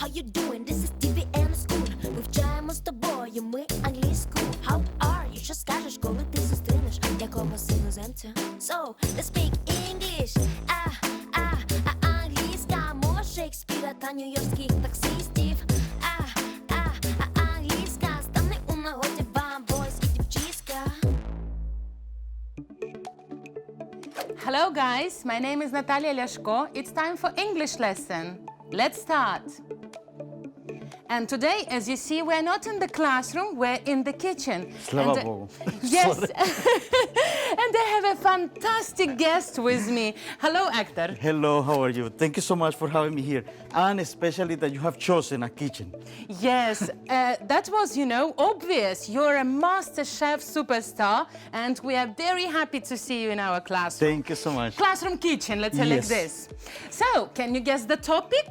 how you doing? This is TV and school. Вивчаємо з тобою ми англійську. How are you? Що скажеш, коли ти зустрінеш якогось іноземця? So, let's speak English. Англійська мова Шекспіра та нью-йоркських таксистів. Англійська стане у нагоді вам, бойс і дівчиська. Hello guys, my name is Natalia Leshko. It's time for English lesson. Let's start. And today, as you see, we're not in the classroom, we're in the kitchen. Слава Богу. Yes. And I have a fantastic guest with me. Hello, actor. Hello, how are you? Thank you so much for having me here. And especially that you have chosen a kitchen. Yes, that was, you know, obvious. You're a master chef superstar, and we are very happy to see you in our classroom. Thank you so much. Classroom kitchen, let's say like Yes. this. So, can you guess the topic?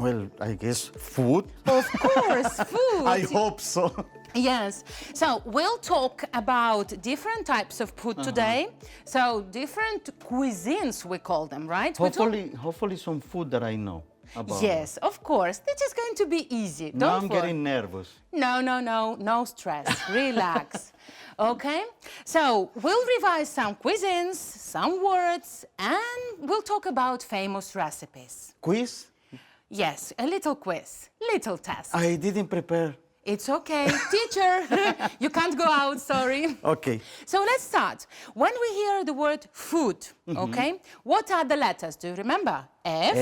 Well, I guess food. Of course, food. I hope so. Yes. So we'll talk about different types of food today. So different cuisines, we call them, right? We talk- Hopefully some food that I know about. Yes, of course. This is going to be easy. Now Don't I'm worry. getting nervous. No stress. Relax. Okay? So we'll revise some cuisines, some words, and we'll talk about famous recipes. Quiz? Yes, a little quiz, little test. I didn't prepare. It's okay. Teacher, you can't go out, sorry. Okay. So let's start. When we hear the word food, okay, what are the letters? Do you remember? F,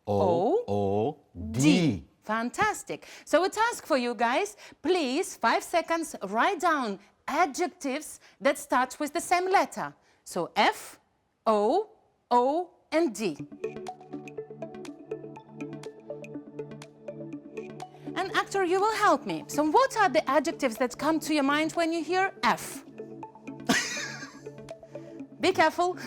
F-O-O-D. Fantastic. So a task for you guys. Please, 5 seconds, write down adjectives that start with the same letter. So F, O, O, and D. And actor, you will help me. So what are the adjectives that come to your mind when you hear F? Be careful.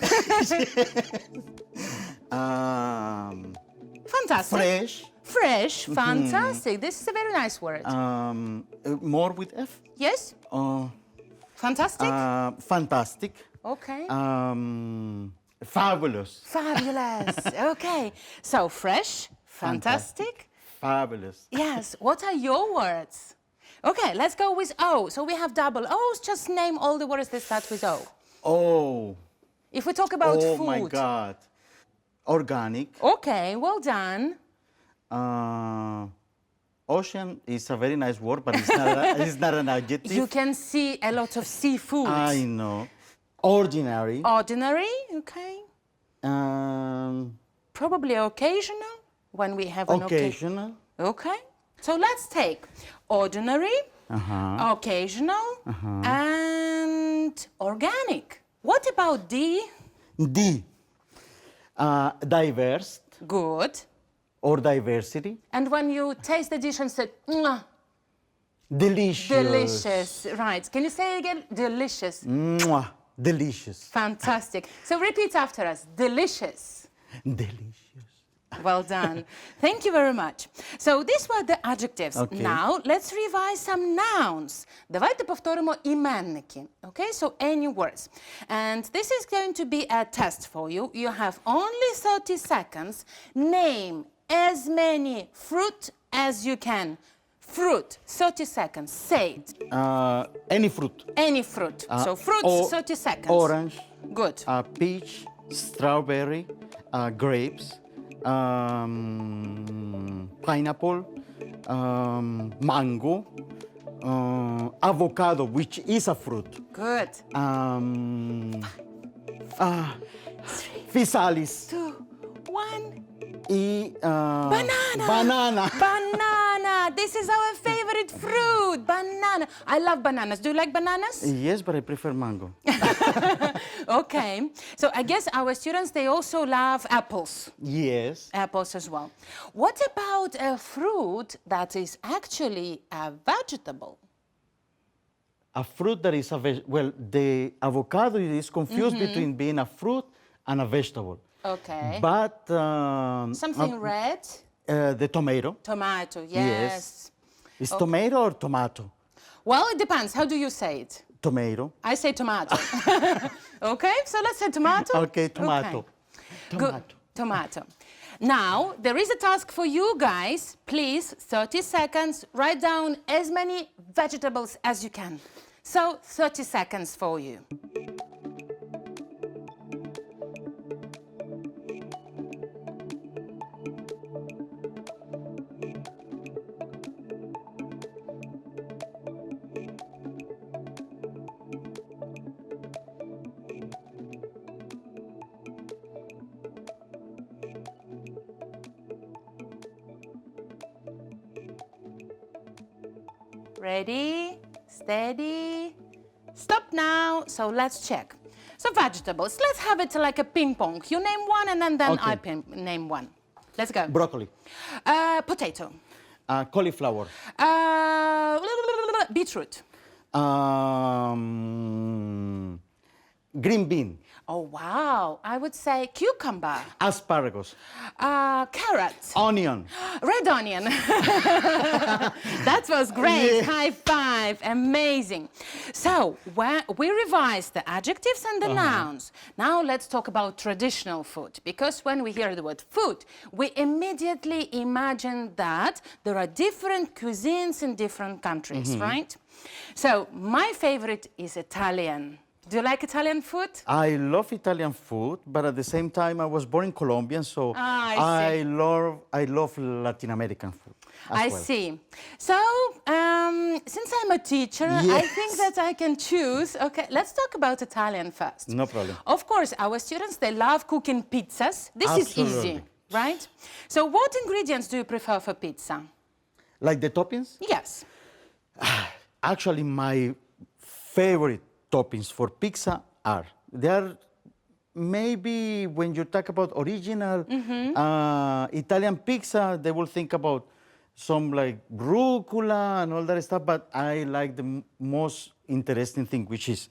Fantastic. Fresh. Fresh, fantastic. This is a very nice word. More with F. Yes? Fantastic? Fantastic. Okay. Fabulous. Fabulous. Okay. So fresh, fantastic. Fabulous. Yes. What are your words? Okay, let's go with O. So we have double O's. Just name all the words that start with O. Oh. If we talk about Oh food. my God. Organic. Okay, well done. Ocean is a very nice word, but it's not an adjective. You can see a lot of seafood. I know. Ordinary. Ordinary, okay. Probably occasional, when we have an occasion. Occasional. Okay. So let's take ordinary, occasional, and organic. What about D? D. Diverse Good. or diversity. And when you taste the dish and say, "Mwah," Delicious. delicious. Right. Can you say it again? Delicious. Mwah. Delicious. Fantastic. So repeat after us. Delicious. Delicious. Well done. Thank you very much. So these were the adjectives. Okay. Now let's revise some nouns. Давайте повторимо іменники. Okay, so any words. And this is going to be a test for you. You have only 30 seconds. Name as many fruit as you can. Fruit, 30 seconds. Say it. Any fruit. Any fruit. So fruit, 30 seconds. Orange. Good. Peach. Strawberry. Grapes. Pineapple. Mango. Avocado, which is a fruit. Good. Physalis. 2, 1. Banana. Banana. This is our favorite fruit. Banana. I love bananas. Do you like bananas? Yes, but I prefer mango. Okay. So I guess our students, they also love apples. Yes. Apples as well. What about a fruit that is actually a vegetable? A fruit that is a well, the avocado is confused between being a fruit and a vegetable. Okay. But Something red? The tomato. Tomato, yes. Is tomato or tomato? Well, it depends. How do you say it? Tomato. I say tomato. Okay, so let's say tomato. Okay, tomato. Okay. Good. Tomato. Now, there is a task for you guys. Please, 30 seconds, write down as many vegetables as you can. So, 30 seconds for you. Ready, steady, stop now. So let's check. So vegetables, let's have it like a ping pong. You name one and then Okay. I name one. Let's go. Broccoli, Potato. cauliflower, Beetroot. green bean, Oh, wow. I would say cucumber. asparagus, Carrots. onion. Red onion. That was great. Yeah. High five. Amazing. So, we revised the adjectives and the nouns. Now let's talk about traditional food. Because when we hear the word food, we immediately imagine that there are different cuisines in different countries, right? So, my favorite is Italian. Do you like Italian food? I love Italian food, but at the same time, I was born in Colombia, so I I love Latin American food as I well. see. So, since I'm a teacher, I Yes. think that I can choose. Okay, let's talk about Italian first. No problem. Of course, our students, they love cooking pizzas. This is easy, Absolutely. right? So, what ingredients do you prefer for pizza? Like the toppings? Yes. Actually, my favorite toppings for pizza are, maybe when you talk about original Italian pizza, they will think about some like rucola and all that stuff, but I like the most interesting thing, which is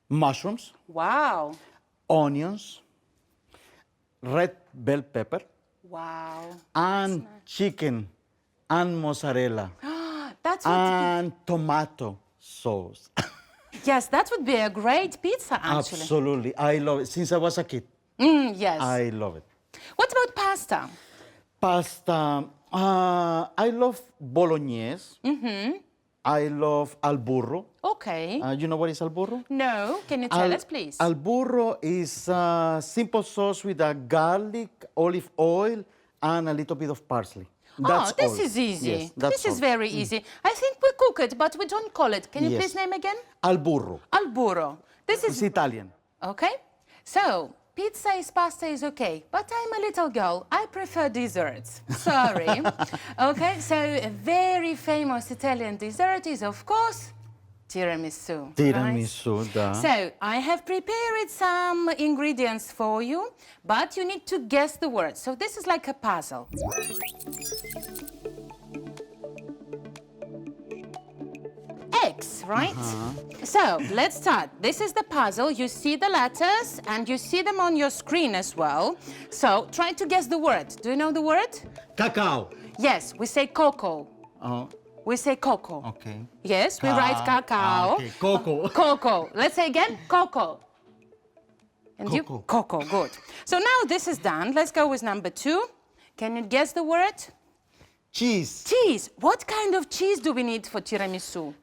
mushrooms, Wow. onions, red bell pepper, Wow. and chicken, and mozzarella, That's what. and tomato sauce. Yes, that would be a great pizza, actually. Absolutely, I love it. Since I was a kid, Yes. I love it. What about pasta? Pasta, I love bolognese. I love al burro. Okay. You know what is al burro? No, can you tell us, please? Al burro is a simple sauce with a garlic, olive oil, and a little bit of parsley. That's this all. is easy. Yes, that's This is all. very easy. I think we cook it, but we don't call it. Can you Yes. please name again? Al burro. Al burro. This It's is Italian. okay. So pizza is pasta is okay, but I'm a little girl. I prefer desserts. Sorry. Okay. So a very famous Italian dessert is, of course, tiramisu. right? Tiramisu, da. So I have prepared some ingredients for you, but you need to guess the words. So this is like a puzzle. Eggs, right? So let's start. This is the puzzle. You see the letters and you see them on your screen as well. So try to guess the word. Do you know the word? Cacao. Yes, we say cocoa. We say cocoa. Okay. Yes, we write cacao. Okay, cocoa. Cocoa. Let's say again, cocoa. And you? Cocoa. Cocoa, good. So now this is done. Let's go with number 2. Can you guess the word? Cheese. Cheese. What kind of cheese do we need for tiramisu?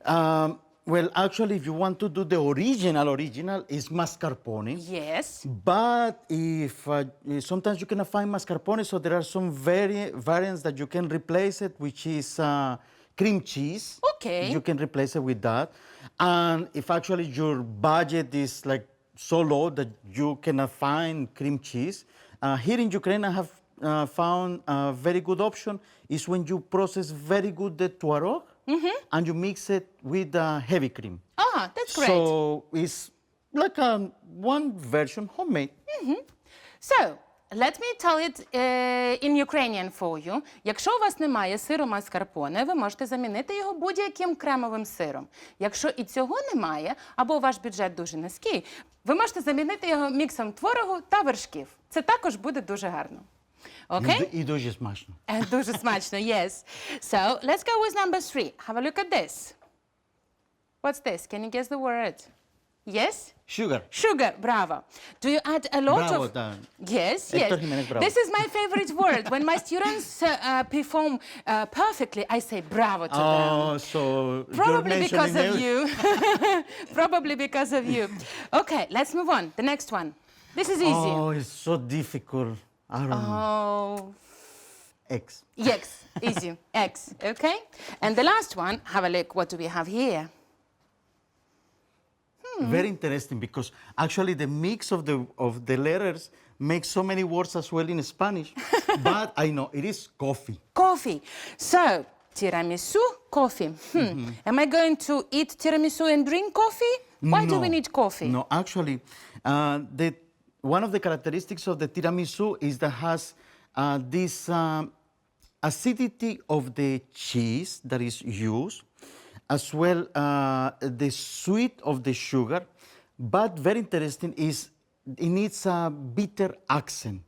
Well, actually, if you want to do the original is mascarpone. Yes. But if sometimes you cannot find mascarpone, so there are some variants that you can replace it, which is cream cheese. Okay. You can replace it with that. And if actually your budget is like so low that you cannot find cream cheese, here in Ukraine I have found a very good option is when you process very good the twarog and you mix it with heavy cream. Ah, that's great. So it's like one version homemade. So, let me tell it in Ukrainian for you. Якщо у вас немає сиру маскарпоне, ви можете замінити його будь-яким кремовим сиром. Якщо і цього немає, або ваш бюджет дуже низький, ви можете замінити його міксом творогу та вершків. Це також буде дуже гарно. Okay? І дуже смачно. Дуже смачно, yes. So, let's go with number 3. Have a look at this. What's this? Can you guess the word? Yes? Sugar. Sugar, bravo. Do you add a lot Bravo, of... Dan. Yes, Héctor yes. Jiménez, bravo. This is my favorite word. When my students perform perfectly, I say bravo to them. Oh, so Probably you're because mentioning of you. Probably because of you. Okay, let's move on. The next one. This is easy. Oh, it's so difficult. I don't know. Oh. X. Yes, easy. X, okay? And the last one, have a look. What do we have here? Very interesting because actually the mix of the letters makes so many words as well in Spanish. But I know it is coffee. Coffee. So, tiramisu, coffee. Am I going to eat tiramisu and drink coffee? Why do we need coffee? No, actually, one of the characteristics of the tiramisu is that has this acidity of the cheese that is used, as well the sweet of the sugar, but very interesting is it needs a bitter accent,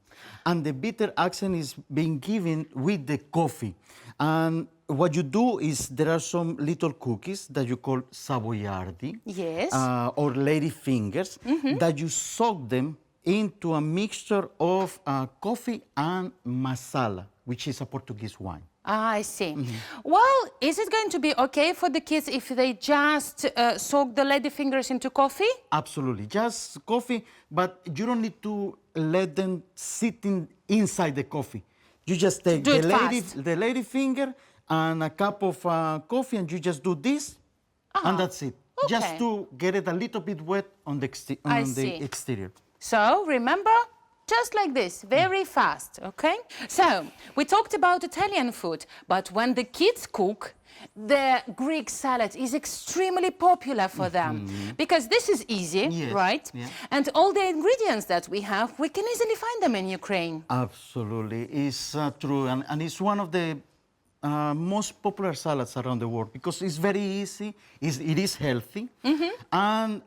and the bitter accent is being given with the coffee. And what you do is there are some little cookies that you call savoiardi, Yes. or lady fingers, that you soak them into a mixture of coffee and masala, which is a Portuguese wine. I see. Well, is it going to be okay for the kids if they just soak the lady fingers into coffee? Absolutely, just coffee, but you don't need to let them sit inside the coffee. You just take Do it fast. the lady finger and a cup of coffee, and you just do this, and that's it. Okay. Just to get it a little bit wet on the I see. exterior. So, remember, just like this, very fast, okay? So, we talked about Italian food, but when the kids cook, the Greek salad is extremely popular for them because this is easy, Yes, right? yeah. And all the ingredients that we have, we can easily find them in Ukraine. Absolutely, it's true, and it's one of the most popular salads around the world because it's very easy, it is healthy, and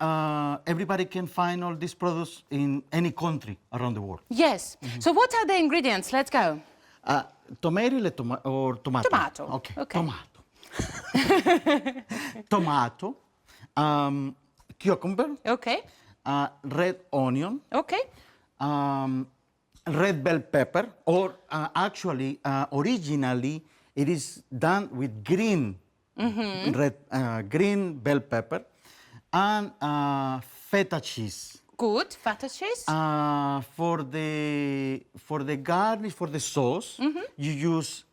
everybody can find all these products in any country around the world. Yes. So, what are the ingredients? Let's go. Tomato or tomato? Tomato. Okay. Okay. Tomato. Cucumber. Okay. Red onion. Okay. Red bell pepper, or actually, originally, it is done with green, green bell pepper, and feta cheese. Good. Feta cheese. For the garnish, for the sauce, you use.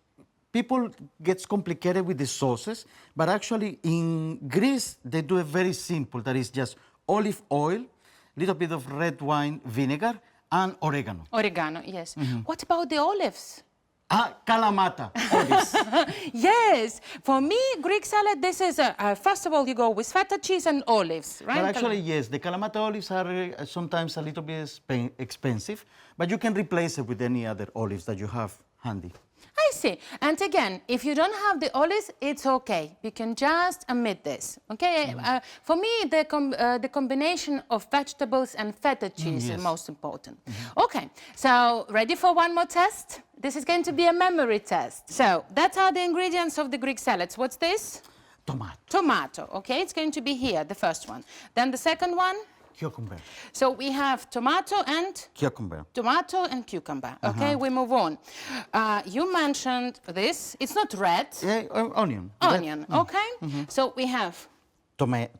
People gets complicated with the sauces, but actually in Greece they do it very simple. That is just olive oil, little bit of red wine vinegar, and oregano. Oregano, yes. What about the olives? Kalamata olives. Yes, for me, Greek salad, this is, first of all, you go with feta cheese and olives, right? But actually, yes, the Kalamata olives are sometimes a little bit expensive, but you can replace it with any other olives that you have handy. I see. And again, if you don't have the olives, it's okay. You can just omit this, okay? For me, the combination of vegetables and feta cheese is most important. Okay, so ready for one more test? This is going to be a memory test. So, that are the ingredients of the Greek salads. What's this? Tomato. Tomato, okay? It's going to be here, the first one. Then the second one? Cucumber. So we have tomato and? Cucumber. Tomato and cucumber. Okay, we move on. You mentioned this. It's not red. Yeah, onion. Onion, okay? So we have?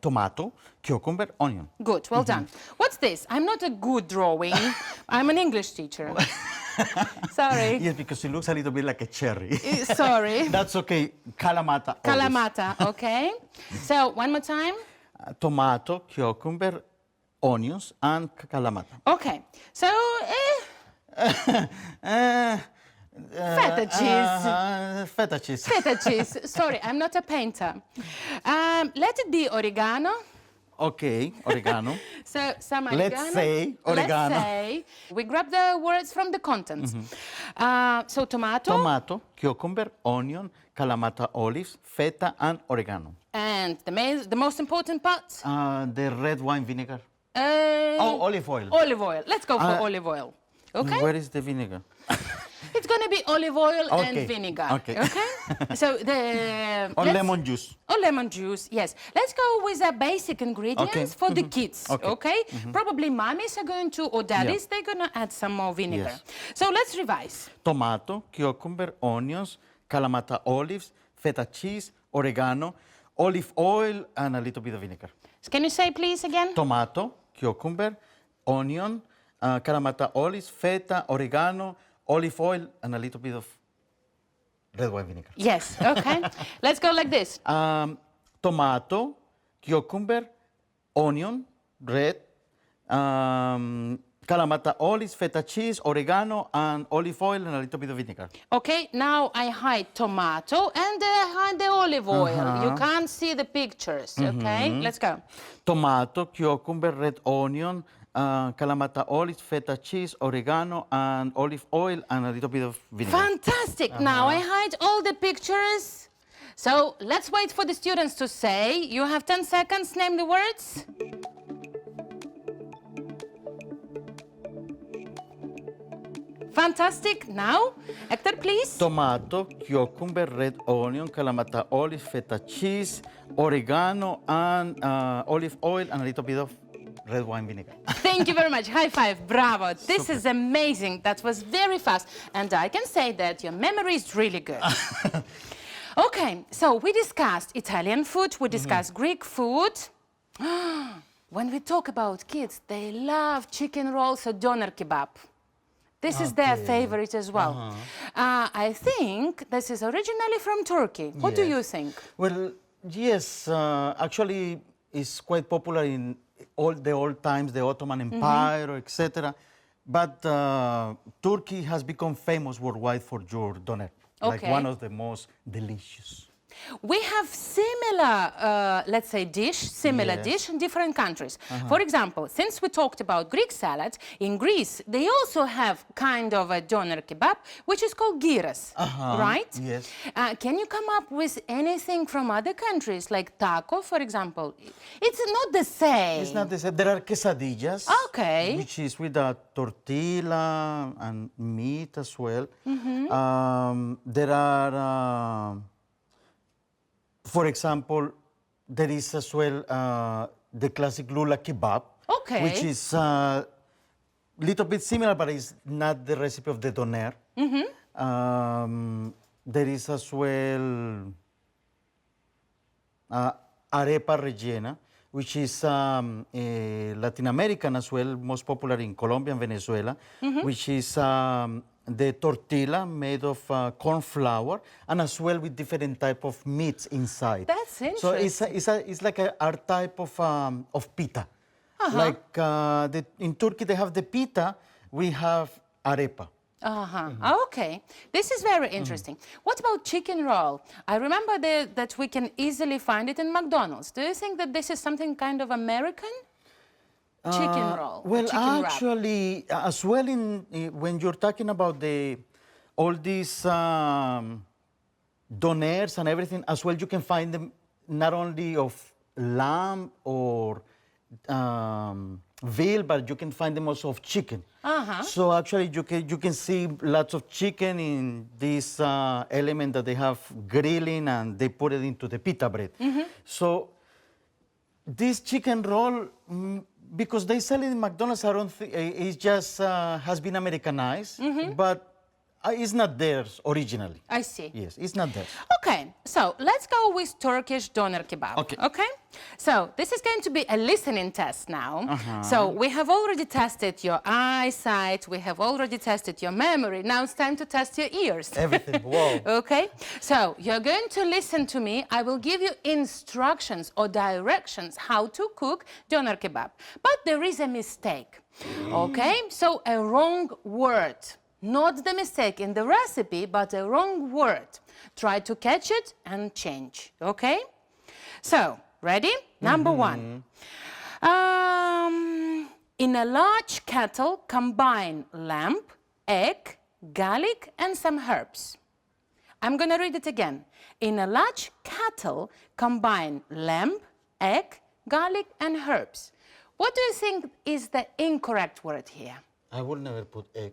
Tomato, cucumber, onion. Good, well done. What's this? I'm not a good drawing. I'm an English teacher. Sorry. Yes, because it looks a little bit like a cherry. Sorry. That's okay. Kalamata. olives. Kalamata, okay. So one more time. Tomato, cucumber, onions, and kalamata. Okay, so feta cheese. Feta cheese. Feta cheese. Sorry, I'm not a painter. Let it be oregano. Okay, oregano. So some oregano. Let's say oregano. Let's say we grab the words from the contents. So tomato. Tomato, cucumber, onion, kalamata olives, feta, and oregano. And the most important part? The red wine vinegar. Uh, Olive oil. Olive oil. Let's go for olive oil. Okay? Where is the vinegar? It's going to be olive oil Okay, and vinegar. okay. So the Or let's- lemon juice. Or lemon juice, yes. Let's go with the basic ingredients Okay. for the kids, Okay. okay? Probably mommies are going to, or daddies, they're going to add some more vinegar. Yes. So let's revise. Tomato, cucumber, onions, Kalamata olives, feta cheese, oregano, olive oil, and a little bit of vinegar. Can you say please again? Tomato, cucumber, onion, Kalamata olives, feta, oregano, olive oil, and a little bit of red wine vinegar. Yes, okay. Let's go like this. Tomato, cucumber, onion, red, Kalamata olives, feta cheese, oregano, and olive oil, and a little bit of vinegar. Okay, now I hide tomato and I hide the olive oil. You can't see the pictures, okay? Let's go. Tomato, cucumber, red onion, Kalamata olives, feta cheese, oregano, and olive oil, and a little bit of vinegar. Fantastic. Now I hide all the pictures. So let's wait for the students to say. You have 10 seconds. Name the words. Fantastic. Now, Hector, please. Tomato, cucumber, red onion, Kalamata olives, feta cheese, oregano, and olive oil, and a little bit of red wine vinegar. Thank you very much. High five. Bravo. This is amazing. That was very fast. And I can say that your memory is really good. Okay, so we discussed Italian food, we discussed Greek food. When we talk about kids, they love chicken rolls or doner kebab. This is their favorite as well. I think this is originally from Turkey. What do you think? Well, yes, actually, it's quite popular in all the old times, the Ottoman Empire, etc. But Turkey has become famous worldwide for your doner, like Okay. one of the most delicious. We have similar, let's say, similar Yes. dish in different countries. For example, since we talked about Greek salads, in Greece, they also have kind of a doner kebab, which is called gyros, right? Yes. Can you come up with anything from other countries, like taco, for example? It's not the same. It's not the same. There are quesadillas, Okay. which is with a tortilla and meat as well. There are, for example, there is as well the classic lula kebab, Okay. which is a little bit similar, but it's not the recipe of the doner. There is as well arepa rellena, which is Latin American as well, most popular in Colombia and Venezuela, which is the tortilla made of corn flour, and as well with different type of meats inside. That's So it's like our type of pita. Like in Turkey they have the pita, we have arepa. Okay, this is very interesting. What about chicken roll? I remember that we can easily find it in McDonald's. Do you think that this is something kind of American? Chicken roll. Well, chicken wrap. actually, as well when you're talking about all these doners and everything, as well you can find them not only of lamb or veal, but you can find them also of chicken. So actually you can see lots of chicken in this element that they have grilling, and they put it into the pita bread. So this chicken roll, because they sell it in McDonald's, I don't think it just has been Americanized, but it's not theirs originally. I see. Yes, it's not theirs. Okay, so let's go with Turkish doner kebab. Okay. So this is going to be a listening test now. So we have already tested your eyesight, we have already tested your memory. Now it's time to test your ears. Everything, whoa. Okay, so you're going to listen to me. I will give you instructions or directions how to cook doner kebab. But there is a mistake, okay? So a wrong word. Not the mistake in the recipe, but a wrong word. Try to catch it and change, okay? So, ready? Number one. In a large kettle, combine lamb, egg, garlic, and some herbs. I'm gonna read it again. In a large kettle, combine lamb, egg, garlic, and herbs. What do you think is the incorrect word here? I will never put egg.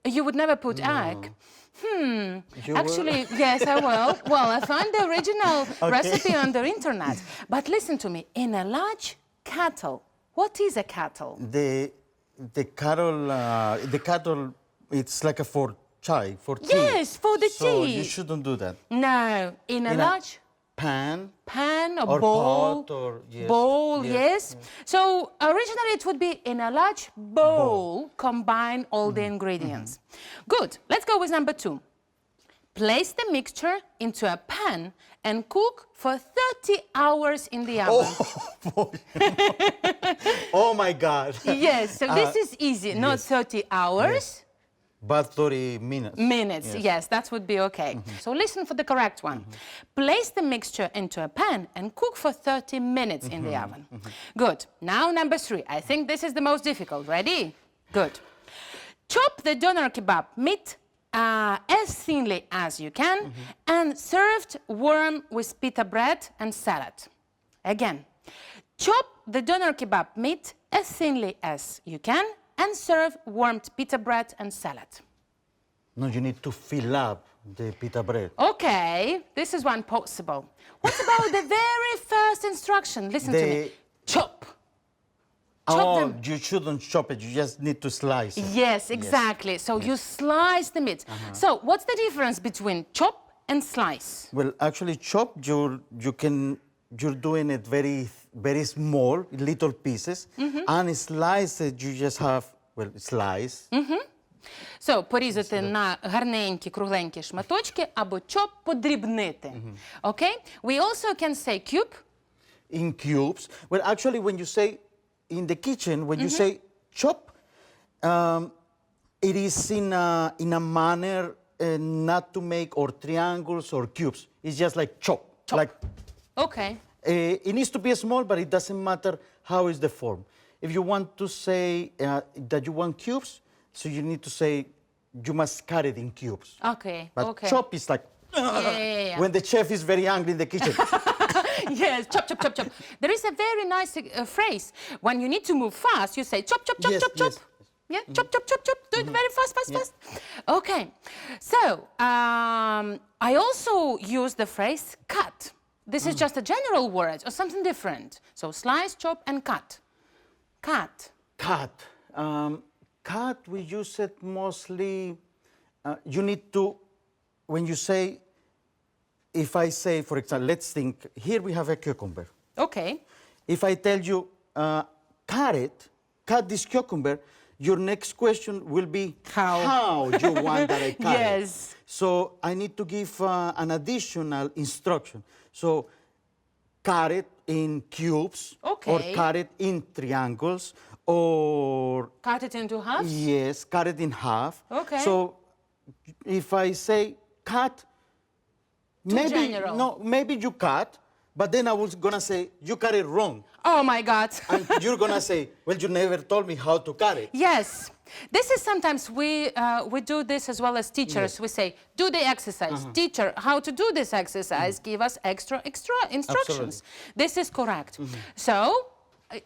You would never put egg. You will? Actually, yes, I will. Well, I found the original recipe on the internet. But listen to me, in a large kettle, what is a kettle? The cattle, it's like a for chai, for tea. Yes, for the So tea. you shouldn't do that. No, in a In large pan pan or bowl. pot or yes. Bowl, Yes, yes. So originally it would be in a large bowl, combine all the ingredients. Good. Let's go with number 2. Place the mixture into a pan and cook for 30 hours in the oven. Oh, boy. Oh my God. Yes, so this is easy. Not yes. 30 hours. But 30 minutes. Minutes, yes, that would be okay. So listen for the correct one. Place the mixture into a pan and cook for 30 minutes in the oven. Good. Now number 3. I think this is the most difficult. Ready? Good. Chop the doner kebab meat as thinly as you can and served warm with pita bread and salad. Again. Chop the doner kebab meat as thinly as you can and serve warmed pita bread and salad. No, you need to fill up the pita bread. Okay, this is one possible. What about the very first instruction? Listen to me. Chop. Chop them. You shouldn't chop it. You just need to slice it. Yes, exactly. So you slice the meat. So what's the difference between chop and slice? Well, actually, chop, you're doing it very small, little pieces. And slice it, you just have, well, slice. So, порізати на гарненькі, кругленькі шматочки або chop подрібнити. Okay? We also can say cube. In cubes. Well, actually, when you say in the kitchen, when you say chop, it is in a manner not to make or triangles or cubes. It's just like chop. Like, Okay. it needs to be small, but it doesn't matter how is the form. If you want to say that you want cubes, so you need to say you must cut it in cubes. Okay, But okay. chop is like yeah. when the chef is very angry in the kitchen. Yes, chop, chop, chop, chop. There is a very nice phrase. When you need to move fast, you say chop, chop, chop, Yes, chop, chop. yes. Yeah, chop, chop, chop, chop. Do it very fast, fast, fast. Okay. So, I also use the phrase cut. This is just a general word or something different. So, slice, chop, and cut. Cut. Cut. Cut, we use it mostly, you need to, when you say, if I say, for example, let's think, here we have a cucumber. Okay. If I tell you, cut this cucumber, your next question will be, how you want that I cut it? Yes. So I need to give an additional instruction. So cut it in cubes, or Okay. cut it in triangles, or Cut it into halves? yes, cut it in half. Okay. So if I say cut, general. maybe you cut, but then I was gonna say you cut it wrong, Oh my God. and you're gonna say, well, you never told me how to cut it. Yes. This is sometimes we do this as well as teachers. Yes. We say, do the exercise. Teacher, how to do this exercise? Give us extra instructions. This is correct. So,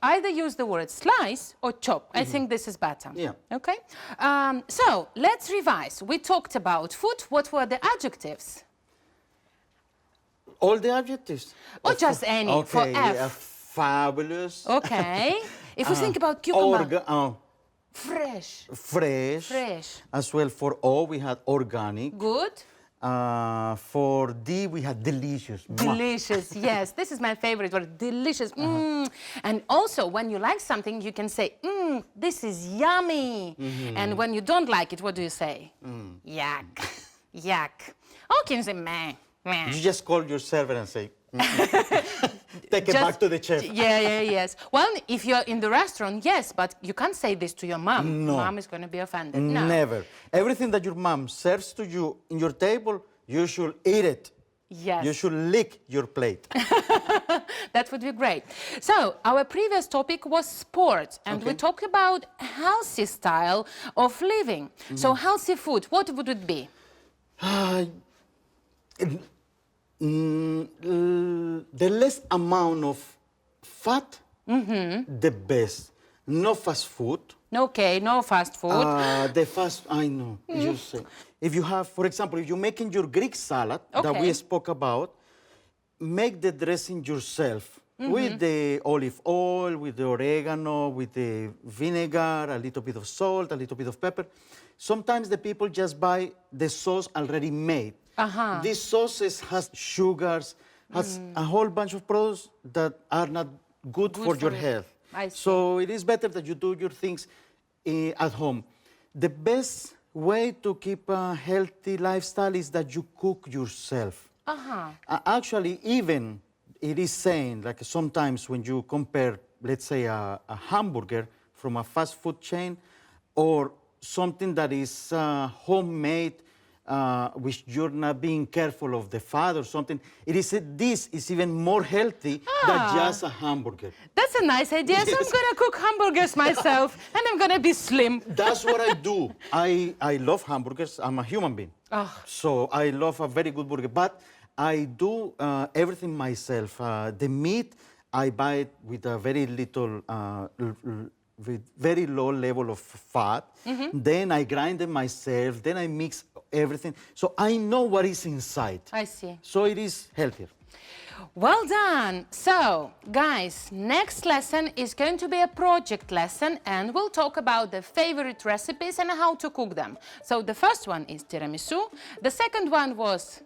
either use the word slice or chop. I think this is better. Yeah. Okay? So, let's revise. We talked about food. What were the adjectives? All the adjectives. Or just any, Okay, for F. Fabulous. Okay. If we think about cucumber. Fresh. Fresh. Fresh. As well, for O, we had organic. Good. For D, we had delicious. Mwah. Delicious, yes. This is my favorite word, delicious. And also, when you like something, you can say, this is yummy. And when you don't like it, what do you say? Yuck, yuck. Or you can say, meh, meh. You just call your server and say, take it back to the chef. Yes. Well, if you're in the restaurant, yes, but you can't say this to your mom. No. Mom is going to be offended. No. Never. Everything that your mom serves to you in your table, you should eat it. Yes. You should lick your plate. That would be great. So, our previous topic was sport, and we talked about healthy style of living. So, healthy food, what would it be? The less amount of fat, the best. No fast food. Okay, no fast food. The fast, I know. You say. If you have, for example, if you're making your Greek salad that we Okay. spoke about, make the dressing yourself with the olive oil, with the oregano, with the vinegar, a little bit of salt, a little bit of pepper. Sometimes the people just buy the sauce already made. These sauces has sugars, has a whole bunch of products that are not good for your for you. health. I see. So it is better that you do your things at home. The best way to keep a healthy lifestyle is that you cook yourself. Actually, even it is saying, like sometimes when you compare, let's say, a hamburger from a fast food chain or something that is homemade, which you're not being careful of the fat or something, it is said this is even more healthy than just a hamburger. That's a nice idea. So I'm gonna cook hamburgers myself, and I'm gonna be slim. That's what I do. I love hamburgers. I'm a human being. So I love a very good burger. But I do everything myself. The meat, I buy it with a very little, with very low level of fat. Then I grind them myself. Then I mix everything. So I know what is inside. I see. So it is healthier. Well done. So, guys, next lesson is going to be a project lesson, and we'll talk about the favorite recipes and how to cook them. So the first one is tiramisu. The second one was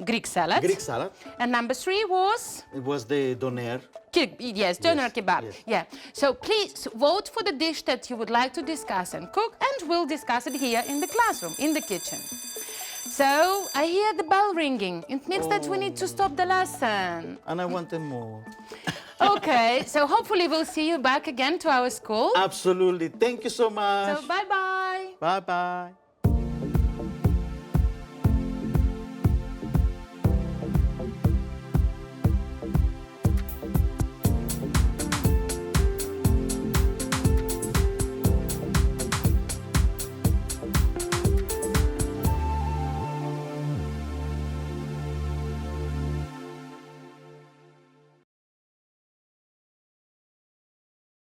Greek salad. Greek salad. And number 3 was? It was the doner. Yes, doner kebab. yes. Yeah. So please vote for the dish that you would like to discuss and cook, and we'll discuss it here in the classroom, in the kitchen. So I hear the bell ringing. It means that we need to stop the lesson. And I wanted more. Okay, so hopefully we'll see you back again to our school. Absolutely. Thank you so much. So bye-bye. Bye-bye.